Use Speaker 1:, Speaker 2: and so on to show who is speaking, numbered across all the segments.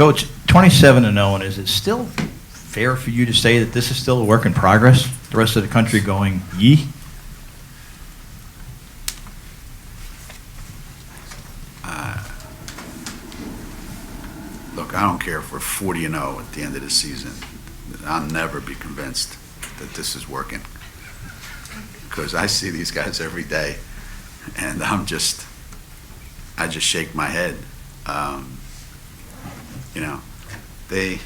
Speaker 1: Coach, 27-0, and is it still fair for you to say that this is still a work in progress? The rest of the country going, yee?
Speaker 2: Look, I don't care if we're 40-0 at the end of the season. I'll never be convinced that this is working, because I see these guys every day, and I just shake my head. They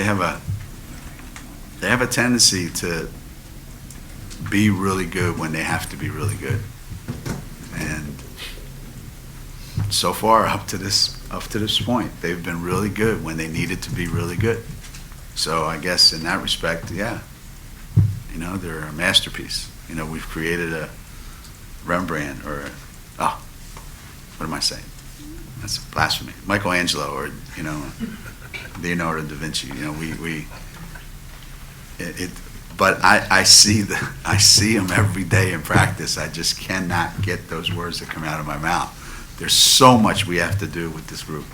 Speaker 2: have a tendency to be really good when they have to be really good, and so far up to this point, they've been really good when they needed to be really good. So I guess in that respect, yeah, they're a masterpiece. We've created a Rembrandt what am I saying? That's blasphemy. Michelangelo or Leonardo da Vinci. But I see them every day in practice. I just cannot get those words to come out of my mouth. There's so much we have to do with this group.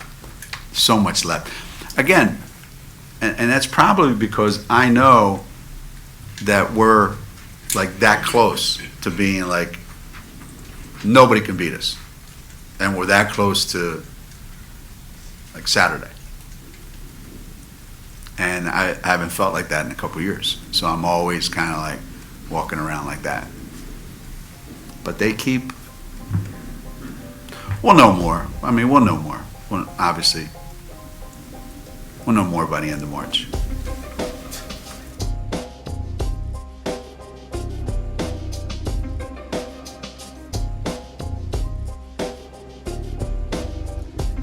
Speaker 2: So much left. Again, and that's probably because I know that we're like that close to being like nobody can beat us. And we're that close to like Saturday. And I haven't felt like that in a couple of years. So I'm always kind of like walking around like that. But they keep, we'll know more. I mean, we'll know more. Obviously, we'll know more by the end of March.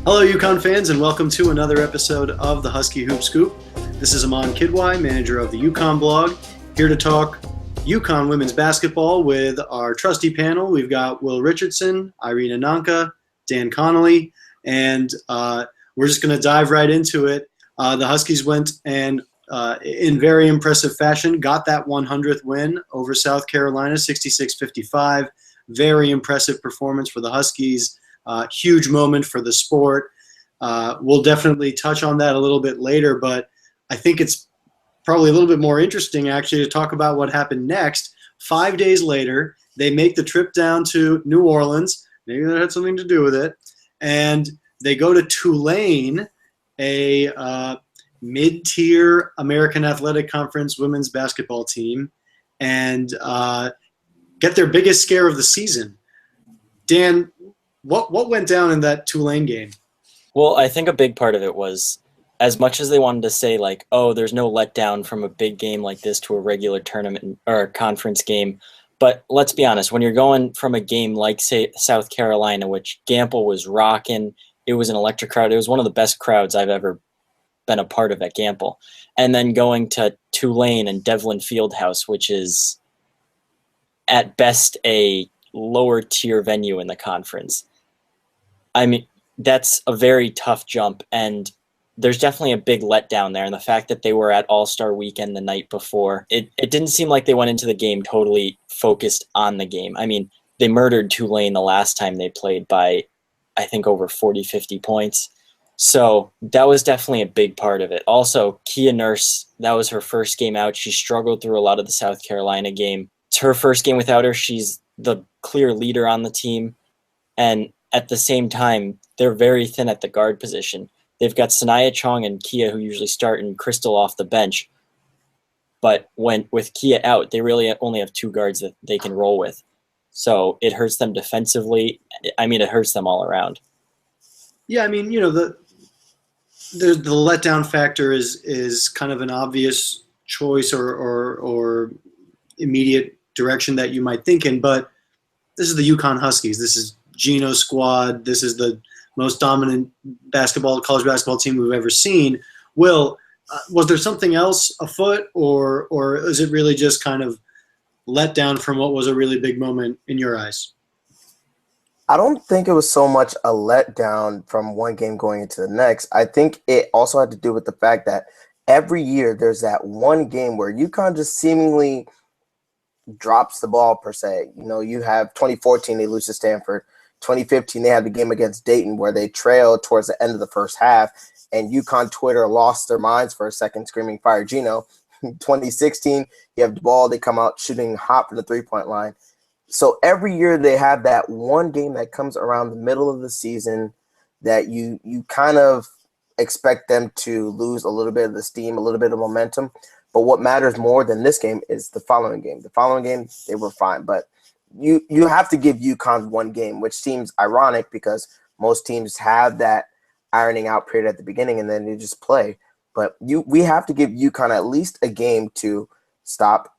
Speaker 3: Hello, UConn fans, and welcome to another episode of the Husky Hoop Scoop. This is Aman Kidwai, manager of the UConn blog, here to talk UConn women's basketball with our trusty panel. We've got Will Richardson, Irene Ananka, Dan Connolly, and we're just going to dive right into it. The Huskies went and, in very impressive fashion, got that 100th win over South Carolina, 66-55. Very impressive performance for the Huskies. Huge moment for the sport. We'll definitely touch on that a little bit later, but I think it's probably a little bit more interesting actually to talk about what happened next. 5 days later, they make the trip down to New Orleans. Maybe that had something to do with it. And they go to Tulane, a mid-tier American Athletic Conference women's basketball team, and get their biggest scare of the season. Dan, what went down in that Tulane game?
Speaker 4: Well, I think a big part of it was, as much as they wanted to say, like, oh, there's no letdown from a big game like this to a regular tournament or a conference game. But let's be honest, when you're going from a game like, say, South Carolina, which Gamble was rocking, it was an electric crowd. It was one of the best crowds I've ever been a part of at Gamble. And then going to Tulane and Devlin Fieldhouse, which is at best a lower tier venue in the conference. I mean, that's a very tough jump, and there's definitely a big letdown there. And the fact that they were at All-Star Weekend the night before, it didn't seem like they went into the game totally focused on the game. I mean, they murdered Tulane the last time they played by, I think, over 40, 50 points. So that was definitely a big part of it. Also, Kia Nurse, that was her first game out. She struggled through a lot of the South Carolina game. It's her first game without her. She's the clear leader on the team. And at the same time, they're very thin at the guard position. They've got Sanaya Chong and Kia, who usually start, and Crystal off the bench. But with Kia out, they really only have two guards that they can roll with. So it hurts them defensively. I mean, it hurts them all around.
Speaker 3: Yeah, I mean, the letdown factor is kind of an obvious choice or immediate direction that you might think in, but this is the UConn Huskies. This is Gino's squad. This is the most dominant college basketball team we've ever seen. Will, was there something else afoot, or is it really just kind of let down from what was a really big moment in your eyes?
Speaker 5: I don't think it was so much a letdown from one game going into the next. I think it also had to do with the fact that every year there's that one game where UConn just seemingly drops the ball, per se. You have 2014, they lose to Stanford. 2015, they had the game against Dayton where they trailed towards the end of the first half, and UConn Twitter lost their minds for a second, screaming, "Fire Gino." 2016, you have the ball, they come out shooting hot from the three-point line. So every year they have that one game that comes around the middle of the season that you kind of expect them to lose a little bit of the steam, a little bit of momentum. But what matters more than this game is the following game. The following game, they were fine. But you have to give UConn one game, which seems ironic because most teams have that ironing out period at the beginning and then you just play. But we have to give UConn at least a game to stop,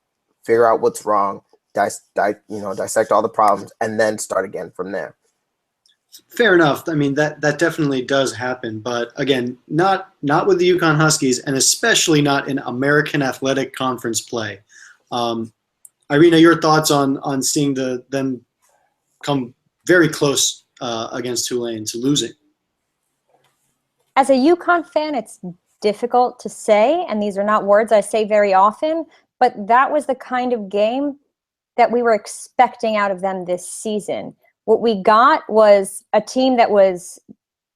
Speaker 5: figure out what's wrong, dissect all the problems, and then start again from there.
Speaker 3: Fair enough. I mean, that definitely does happen, but again, not with the UConn Huskies, and especially not in American Athletic Conference play. Irina, your thoughts on seeing them come very close against Tulane to losing?
Speaker 6: As a UConn fan, it's difficult to say, and these are not words I say very often, but that was the kind of game that we were expecting out of them this season. What we got was a team that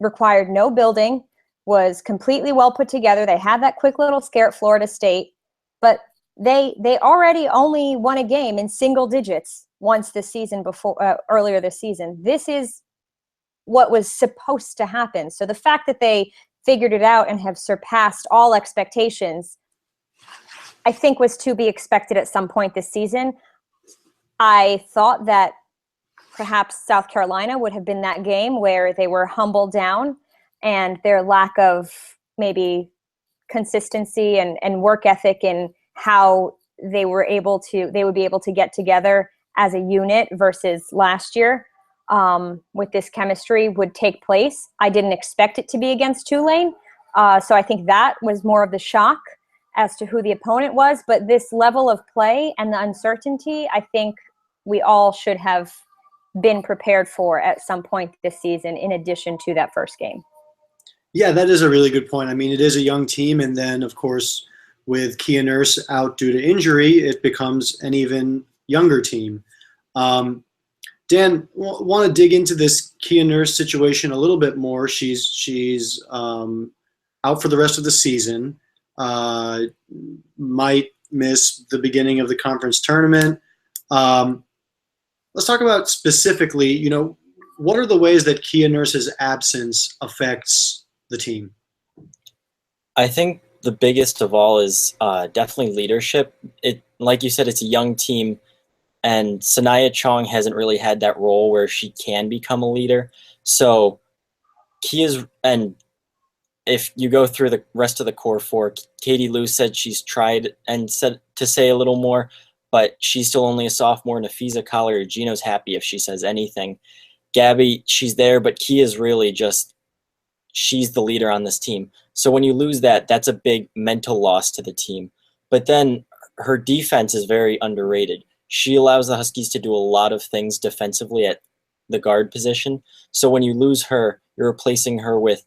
Speaker 6: required no building, was completely well put together. They had that quick little scare at Florida State, but they already only won a game in single digits once this season earlier this season. This is what was supposed to happen. So the fact that they figured it out and have surpassed all expectations, I think was to be expected at some point this season. I thought that perhaps South Carolina would have been that game where they were humbled down and their lack of maybe consistency and work ethic in how they would be able to get together as a unit versus last year with this chemistry would take place. I didn't expect it to be against Tulane. So I think that was more of the shock as to who the opponent was. But this level of play and the uncertainty, I think we all should have been prepared for at some point this season, in addition to that first game.
Speaker 3: Yeah, that is a really good point. I mean, it is a young team, and then, of course, with Kia Nurse out due to injury, it becomes an even younger team. Dan, want to dig into this Kia Nurse situation a little bit more. She's out for the rest of the season, might miss the beginning of the conference tournament. Let's talk about specifically, what are the ways that Kia Nurse's absence affects the team?
Speaker 4: I think the biggest of all is definitely leadership. Like you said, it's a young team, and Sanaya Chong hasn't really had that role where she can become a leader. So and if you go through the rest of the core four, Katie Lou said she's tried and said to say a little more, but she's still only a sophomore. Nafisa Collier, Gino's happy if she says anything. Gabby, she's there, but Kia's really she's the leader on this team. So when you lose that, that's a big mental loss to the team. But then her defense is very underrated. She allows the Huskies to do a lot of things defensively at the guard position. So when you lose her, you're replacing her with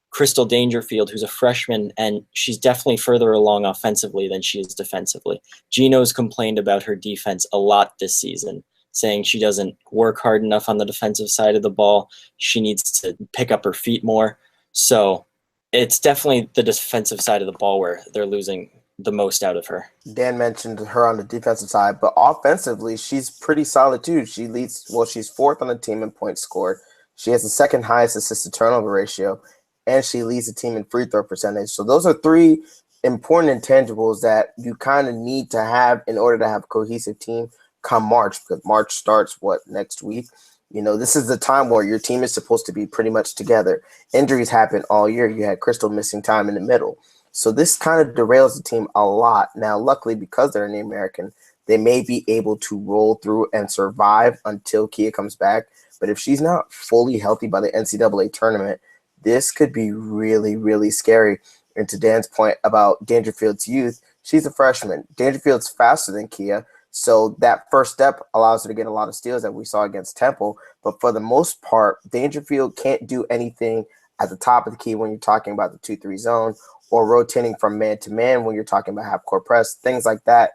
Speaker 4: Crystal Dangerfield, who's a freshman, and she's definitely further along offensively than she is defensively. Gino's complained about her defense a lot this season, saying she doesn't work hard enough on the defensive side of the ball. She needs to pick up her feet more. So it's definitely the defensive side of the ball where they're losing the most out of her.
Speaker 5: Dan mentioned her on the defensive side, but offensively, she's pretty solid too. She's fourth on the team in points scored. She has the second highest assist to turnover ratio, and she leads the team in free throw percentage. So those are three important intangibles that you kind of need to have in order to have a cohesive team come March, because March starts, next week? This is the time where your team is supposed to be pretty much together. Injuries happen all year. You had Crystal missing time in the middle. So this kind of derails the team a lot. Now, luckily, because they're in the American, they may be able to roll through and survive until Kia comes back. But if she's not fully healthy by the NCAA tournament, this could be really, really scary. And to Dan's point about Dangerfield's youth, she's a freshman. Dangerfield's faster than Kia, so that first step allows her to get a lot of steals that we saw against Temple. But for the most part, Dangerfield can't do anything at the top of the key when you're talking about the 2-3 zone, or rotating from man to man when you're talking about half-court press, things like that.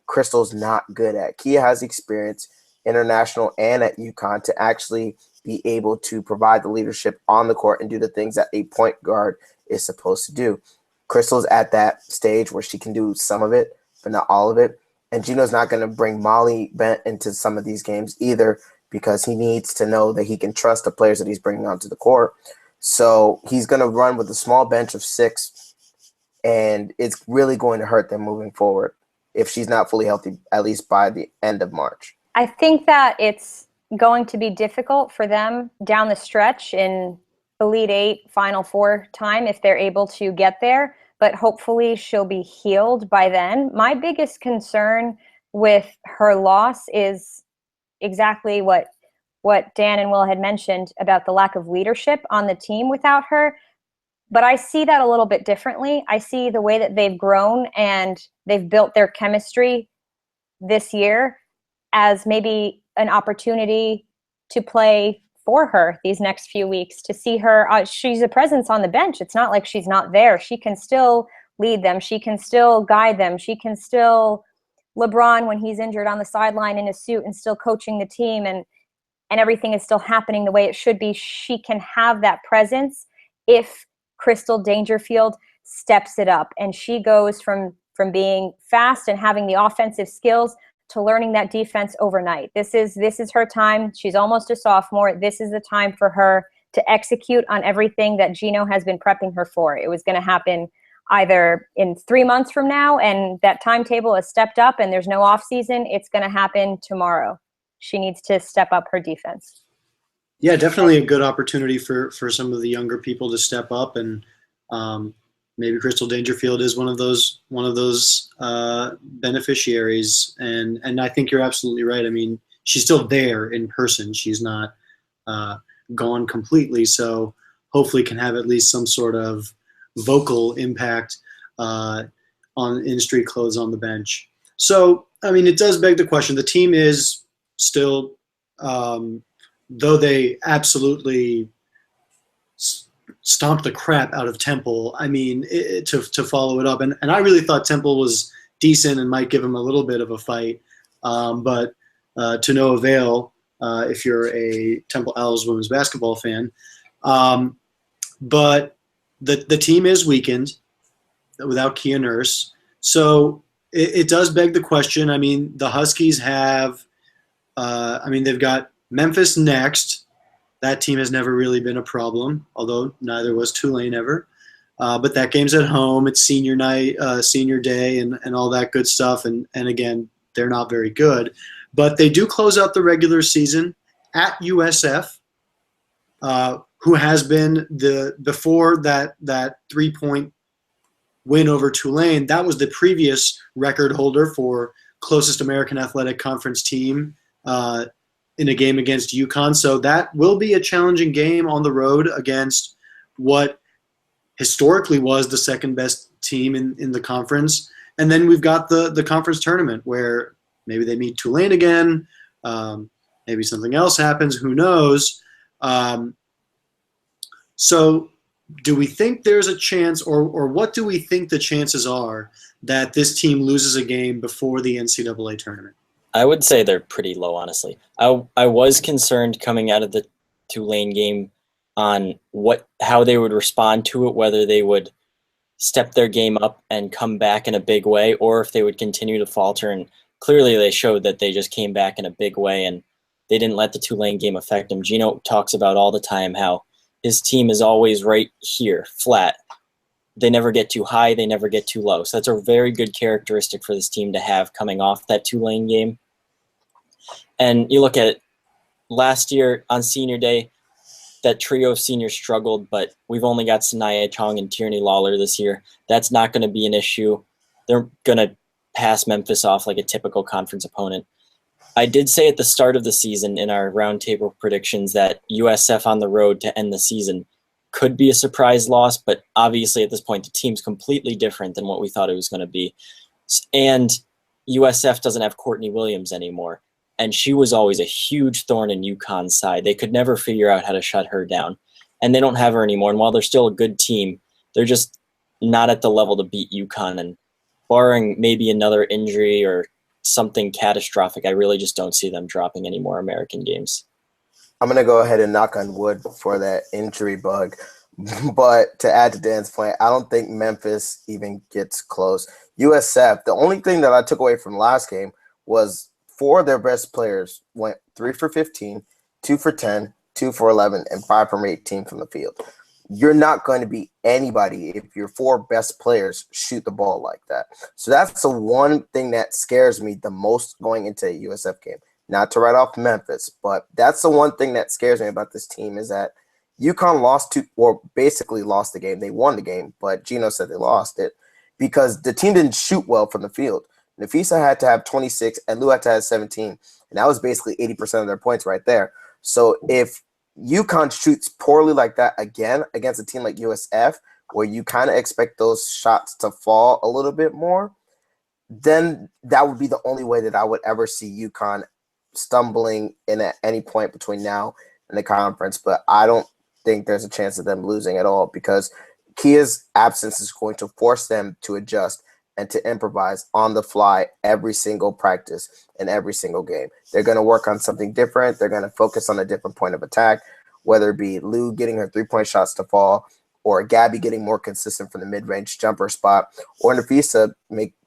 Speaker 5: Crystal's not good at. Kia has experience, international and at UConn, to actually be able to provide the leadership on the court and do the things that a point guard is supposed to do. Crystal's at that stage where she can do some of it, but not all of it. And Gino's not going to bring Molly Bent into some of these games either, because he needs to know that he can trust the players that he's bringing onto the court. So he's going to run with a small bench of 6, and it's really going to hurt them moving forward if she's not fully healthy, at least by the end of March.
Speaker 6: I think that it's going to be difficult for them down the stretch in Elite 8, Final 4 time if they're able to get there, but hopefully she'll be healed by then. My biggest concern with her loss is exactly what Dan and Will had mentioned about the lack of leadership on the team without her. But I see that a little bit differently. I see the way that they've grown and they've built their chemistry this year as maybe an opportunity to play for her these next few weeks, to see her. She's a presence on the bench. It's not like she's not there. She can still lead them. She can still guide them. She can still LeBron when he's injured on the sideline in a suit and still coaching the team, and everything is still happening the way it should be. She can have that presence if Crystal Dangerfield steps it up, and she goes from being fast and having the offensive skills to learning that defense overnight. This is her time. She's almost a sophomore. This is the time for her to execute on everything that Gino has been prepping her for. It was going to happen either in 3 months from now, and that timetable is stepped up and there's no off season. It's going to happen tomorrow. She needs to step up her defense.
Speaker 3: Yeah, definitely a good opportunity for some of the younger people to step up, and maybe Crystal Dangerfield is one of those beneficiaries. And I think you're absolutely right. I mean, she's still there in person. She's not gone completely. So hopefully can have at least some sort of vocal impact in street clothes on the bench. So, I mean, it does beg the question. The team is still, though they absolutely stomped the crap out of Temple, I mean, to follow it up. And I really thought Temple was decent and might give him a little bit of a fight. But to no avail if you're a Temple Owls women's basketball fan. But the team is weakened without Kia Nurse. So it does beg the question. I mean, the Huskies have, they've got Memphis next. That team has never really been a problem, although neither was Tulane ever. But that game's at home. It's senior night, senior day, and all that good stuff. And again, they're not very good. But they do close out the regular season at USF, who has been before that 3-point win over Tulane. That was the previous record holder for closest American Athletic Conference team in a game against UConn. So that will be a challenging game on the road against what historically was the second best team in the conference. And then we've got the conference tournament where maybe they meet Tulane again. Maybe something else happens. Who knows? So do we think there's a chance, or what do we think the chances are that this team loses a game before the NCAA tournament?
Speaker 4: I would say they're pretty low, honestly. I was concerned coming out of the Tulane game on how they would respond to it, whether they would step their game up and come back in a big way, or if they would continue to falter. And clearly they showed that they just came back in a big way, and they didn't let the Tulane game affect them. Gino talks about all the time how his team is always right here, flat. They never get too high, they never get too low. So that's a very good characteristic for this team to have coming off that Tulane game. And you look at it, last year on senior day, that trio of seniors struggled, but we've only got Sanaya Chong and Tierney Lawler this year. That's not going to be an issue. They're going to pass Memphis off like a typical conference opponent. I did say at the start of the season in our roundtable predictions that USF on the road to end the season could be a surprise loss, but obviously at this point the team's completely different than what we thought it was going to be. And USF doesn't have Courtney Williams anymore, and she was always a huge thorn in UConn's side. They could never figure out how to shut her down, and they don't have her anymore. And while they're still a good team, they're just not at the level to beat UConn. And barring maybe another injury or something catastrophic, I really just don't see them dropping any more American games.
Speaker 5: I'm going to go ahead and knock on wood for that injury bug. But to add to Dan's point, I don't think Memphis even gets close. USF, the only thing that I took away from last game was 4 of their best players went 3 for 15, 2 for 10, 2 for 11, and 5 from 18 from the field. You're not going to beat anybody if your 4 best players shoot the ball like that. So that's the one thing that scares me the most going into a USF game. Not to write off Memphis, but that's the one thing that scares me about this team is that UConn basically lost the game. They won the game, but Gino said they lost it because the team didn't shoot well from the field. Nafisa had to have 26 and Lou had to have 17, and that was basically 80% of their points right there. So if UConn shoots poorly like that again against a team like USF, where you kind of expect those shots to fall a little bit more, then that would be the only way that I would ever see UConn stumbling in at any point between now and the conference. But I don't think there's a chance of them losing at all because Kia's absence is going to force them to adjust and to improvise on the fly every single practice and every single game. They're going to work on something different. They're going to focus on a different point of attack, whether it be Lou getting her 3-point shots to fall or Gabby getting more consistent from the mid-range jumper spot or Nafisa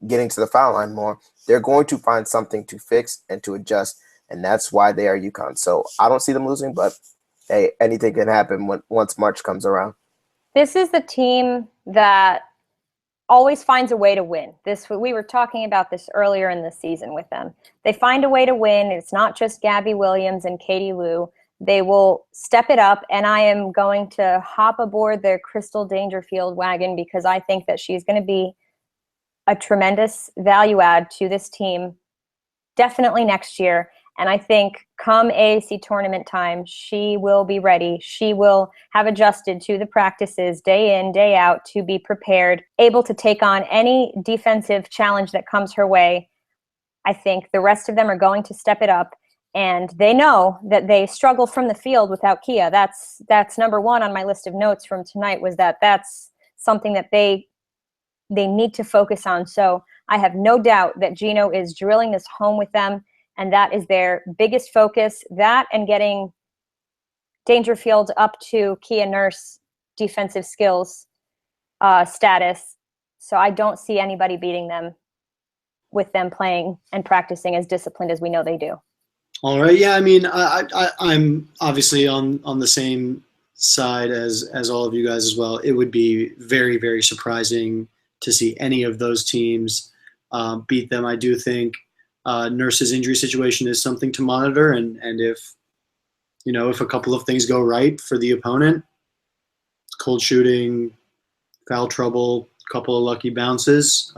Speaker 5: getting to the foul line more. They're going to find something to fix and to adjust, and that's why they are UConn. So I don't see them losing, but hey, anything can happen once March comes around.
Speaker 6: This is the team that always finds a way to win. We were talking about this earlier in the season with them. They find a way to win. It's not just Gabby Williams and Katie Lou. They will step it up, and I am going to hop aboard their Crystal Dangerfield wagon because I think that she's going to be a tremendous value add to this team definitely next year. And I think come AAC tournament time, she will be ready. She will have adjusted to the practices day in, day out to be prepared, able to take on any defensive challenge that comes her way. I think the rest of them are going to step it up, and they know that they struggle from the field without Kia. That's number one on my list of notes from tonight was that's something that they need to focus on. So I have no doubt that Gino is drilling this home with them, and that is their biggest focus, that and getting Dangerfield up to Kia Nurse defensive skills status. So I don't see anybody beating them with them playing and practicing as disciplined as we know they do.
Speaker 3: All right. Yeah, I mean, I'm obviously on the same side as all of you guys as well. It would be very, very surprising to see any of those teams beat them. I do think Nurse's injury situation is something to monitor, and if a couple of things go right for the opponent, cold shooting, foul trouble, couple of lucky bounces,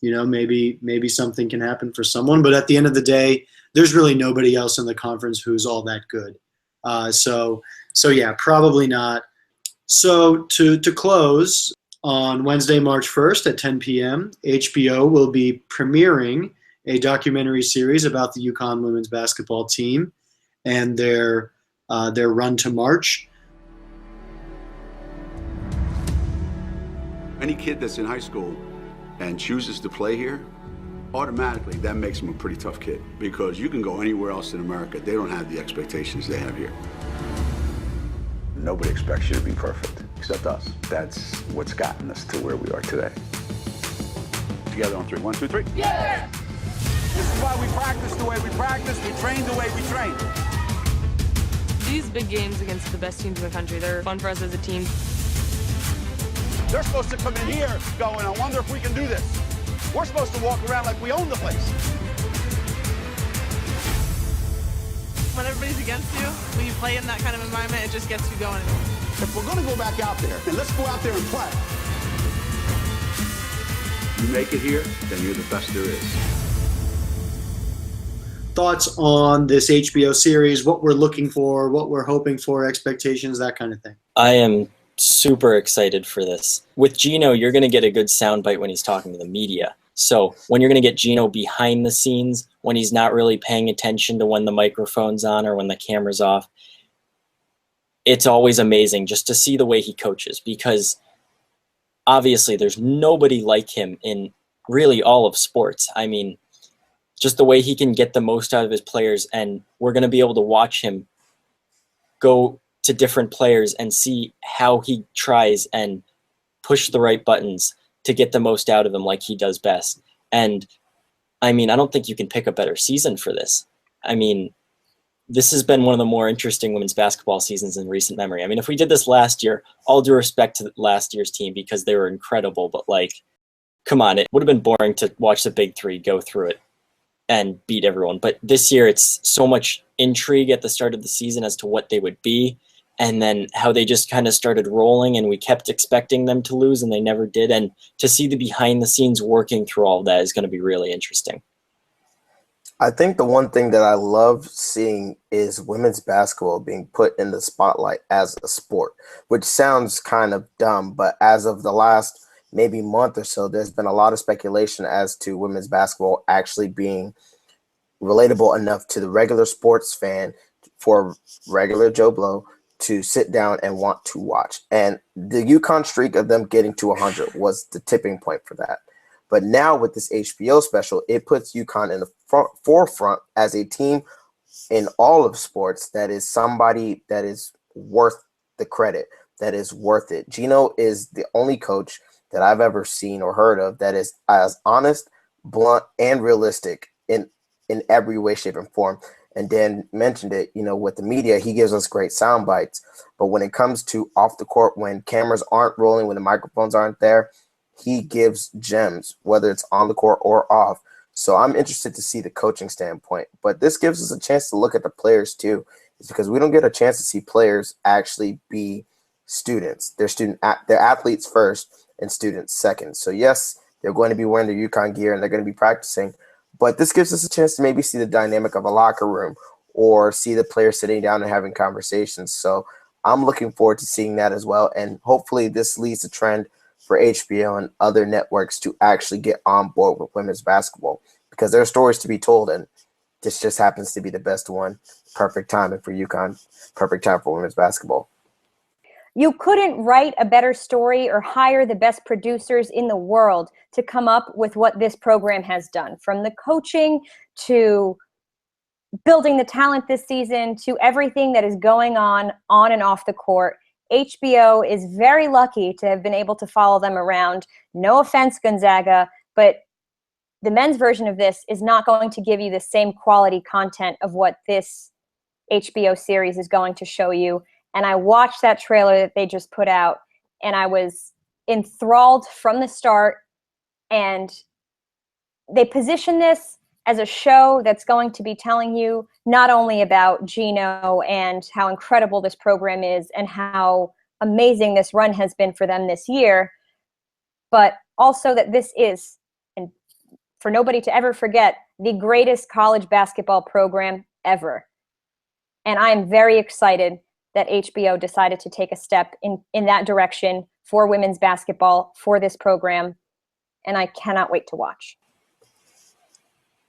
Speaker 3: maybe something can happen for someone. But at the end of the day, there's really nobody else in the conference who's all that good. So yeah, probably not. So to close, on Wednesday, March 1st at 10 p.m., HBO will be premiering a documentary series about the UConn women's basketball team and their run to March.
Speaker 2: Any kid that's in high school and chooses to play here, automatically that makes them a pretty tough kid because you can go anywhere else in America. They don't have the expectations they have here. Nobody expects you to be perfect except us. That's what's gotten us to where we are today. Together on 3. 1, 2, 3.
Speaker 7: Yeah! This is why we practice the way we practice, we train the way we train.
Speaker 8: These big games against the best teams in the country, they're fun for us as a team.
Speaker 7: They're supposed to come in here going, I wonder if we can do this. We're supposed to walk around like we own the place.
Speaker 8: When everybody's against you, when you play in that kind of environment, it just gets you going.
Speaker 7: If we're gonna go back out there, then let's go out there and play.
Speaker 2: You make it here, then you're the best there is.
Speaker 3: Thoughts on this HBO series, what we're looking for, what we're hoping for, expectations, that kind of thing.
Speaker 4: I am super excited for this. With Gino, you're going to get a good soundbite when he's talking to the media. So when you're going to get Gino behind the scenes, when he's not really paying attention to when the microphone's on or when the camera's off, it's always amazing just to see the way he coaches, because obviously there's nobody like him in really all of sports. I mean, just the way he can get the most out of his players, and we're going to be able to watch him go to different players and see how he tries and push the right buttons to get the most out of them like he does best. And I mean, I don't think you can pick a better season for this. I mean, this has been one of the more interesting women's basketball seasons in recent memory. I mean, if we did this last year, all due respect to last year's team because they were incredible, but like, come on, it would have been boring to watch the big three go through it and beat everyone. But this year, it's so much intrigue at the start of the season as to what they would be, and then how they just kind of started rolling, and we kept expecting them to lose, and they never did. And to see the behind the scenes working through all of that is going to be really interesting.
Speaker 5: I think the one thing that I love seeing is women's basketball being put in the spotlight as a sport, which sounds kind of dumb, but as of the last maybe month or so, there's been a lot of speculation as to women's basketball actually being relatable enough to the regular sports fan for regular Joe Blow to sit down and want to watch. And the UConn streak of them getting to 100 was the tipping point for that. But now with this HBO special, it puts UConn in the forefront as a team in all of sports that is somebody that is worth the credit, that is worth it. Gino is the only coach that I've ever seen or heard of that is as honest, blunt, and realistic in every way, shape, and form. And Dan mentioned it, with the media, he gives us great sound bites. But when it comes to off the court, when cameras aren't rolling, when the microphones aren't there, he gives gems, whether it's on the court or off. So I'm interested to see the coaching standpoint. But this gives us a chance to look at the players too. It's because we don't get a chance to see players actually be students. They're athletes first and students second. So yes, they're going to be wearing their UConn gear and they're going to be practicing. But this gives us a chance to maybe see the dynamic of a locker room or see the players sitting down and having conversations. So I'm looking forward to seeing that as well. And hopefully this leads to trend for HBO and other networks to actually get on board with women's basketball because there are stories to be told, and this just happens to be the best one. Perfect timing for UConn. Perfect time for women's basketball.
Speaker 6: You couldn't write a better story or hire the best producers in the world to come up with what this program has done, from the coaching to building the talent this season to everything that is going on and off the court. HBO is very lucky to have been able to follow them around. No offense, Gonzaga, but the men's version of this is not going to give you the same quality content of what this HBO series is going to show you. And I watched that trailer that they just put out, and I was enthralled from the start. And they position this as a show that's going to be telling you not only about Gino and how incredible this program is and how amazing this run has been for them this year, but also that this is, and for nobody to ever forget, the greatest college basketball program ever. And I'm very excited that HBO decided to take a step in that direction for women's basketball, for this program, and I cannot wait to watch.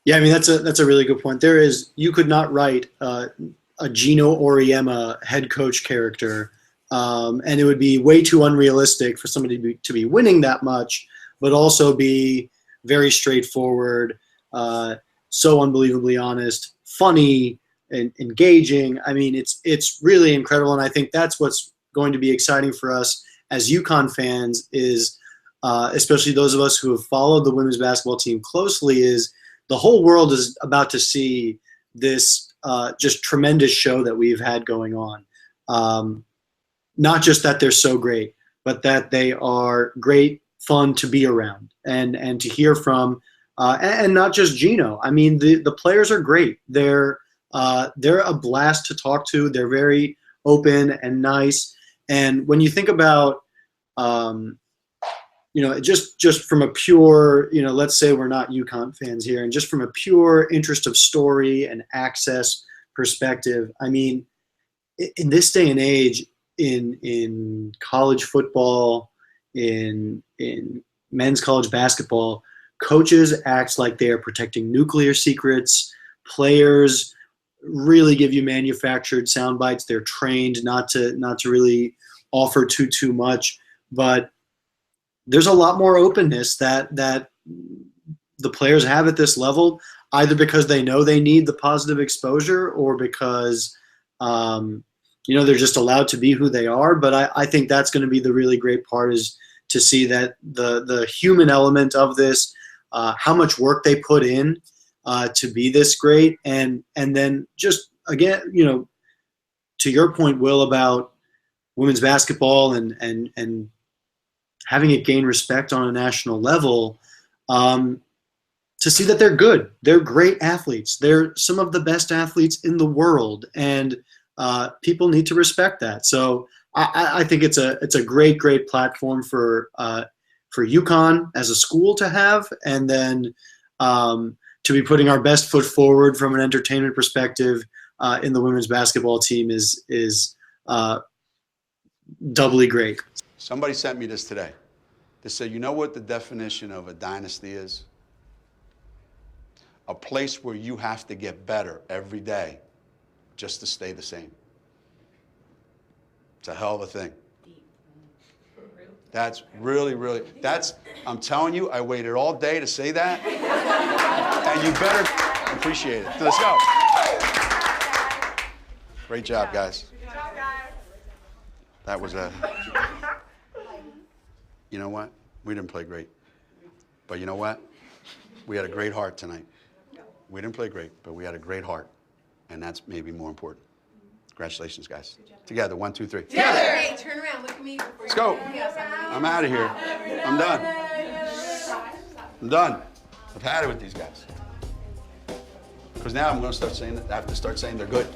Speaker 3: Yeah, I mean, that's a really good point. You could not write a Gino Auriemma head coach character, and it would be way too unrealistic for somebody to be winning that much, but also be very straightforward, so unbelievably honest, funny, and engaging. I mean, it's really incredible, and I think that's what's going to be exciting for us as UConn fans is, especially those of us who have followed the women's basketball team closely, is the whole world is about to see this just tremendous show that we've had going on. Not just that they're so great, but that they are great fun to be around and to hear from, and not just Gino. I mean, the players are great. They're a blast to talk to. They're very open and nice. And when you think about, just from a pure, let's say we're not UConn fans here, and just from a pure interest of story and access perspective, I mean, in this day and age, in college football, in men's college basketball, coaches act like they are protecting nuclear secrets. Players really give you manufactured sound bites. They're trained not to really offer too much, but there's a lot more openness that the players have at this level, either because they know they need the positive exposure or because they're just allowed to be who they are. But I think that's going to be the really great part, is to see that the human element of this, how much work they put in to be this great. And then just, again, to your point, Will, about women's basketball and having it gain respect on a national level, to see that they're good. They're great athletes. They're some of the best athletes in the world, and people need to respect that. So I think it's a great platform for UConn as a school to have, and then to be putting our best foot forward from an entertainment perspective in the women's basketball team is doubly great.
Speaker 2: Somebody sent me this today. They said, you know what the definition of a dynasty is? A place where you have to get better every day just to stay the same. It's a hell of a thing. That's really, I'm telling you, I waited all day to say that, and you better appreciate it. Let's go. Great job, guys. That was you know what? We didn't play great. But you know what? We had a great heart tonight. We didn't play great, but we had a great heart. And that's maybe more important. Congratulations, guys. Together, 1, 2, 3.
Speaker 8: Together. Hey, turn around, look at me.
Speaker 2: Let's go. I'm out of here. I'm done. I'm done. I've had it with these guys. Because now I'm going to have to start saying they're good.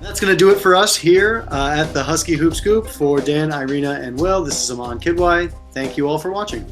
Speaker 3: That's going to do it for us here at the Husky Hoop Scoop. For Dan, Irina, and Will, this is Aman Kidwai. Thank you all for watching.